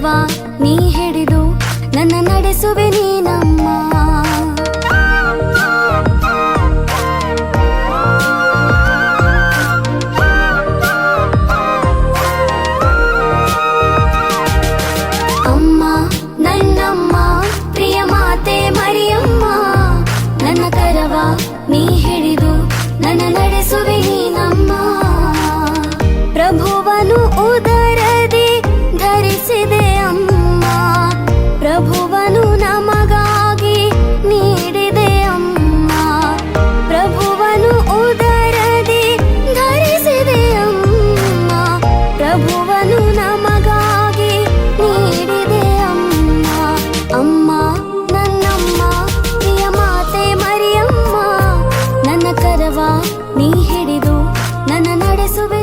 ಕರವ ನೀ ಹಿಡಿದು ನನ್ನ ನಡೆಸುವೆ ನೀನಮ್ಮ. ಅಮ್ಮ ನನ್ನಮ್ಮ ಪ್ರಿಯ ಮಾತೆ ಮರಿಯಮ್ಮ, ನನ್ನ ಕರವ ನೀ ಹಿಡಿದು ನನ್ನ ನಡೆಸುವೆ ನೀನಮ್ಮ. ಪ್ರಭುವನು ಉದರದಿ ಧರಿಸಿದೆ ಅಮ್ಮ, ಪ್ರಭುವನು ನಮಗಾಗಿ ನೀಡಿದೆ ಅಮ್ಮ. ಪ್ರಭುವನು ಉದರದಿ ಧರಿಸಿದೆ ಅಮ್ಮ, ಪ್ರಭುವನು ನಮಗಾಗಿ ನೀಡಿದೆ ಅಮ್ಮ. ಅಮ್ಮ ನನ್ನಮ್ಮ ಪ್ರಿಯ ಮಾತೆ ಮರಿಯಮ್ಮ, ನನ್ನ ಕರವ ನೀ ಹಿಡಿದು ನನ್ನ ನಡೆಸುವೆ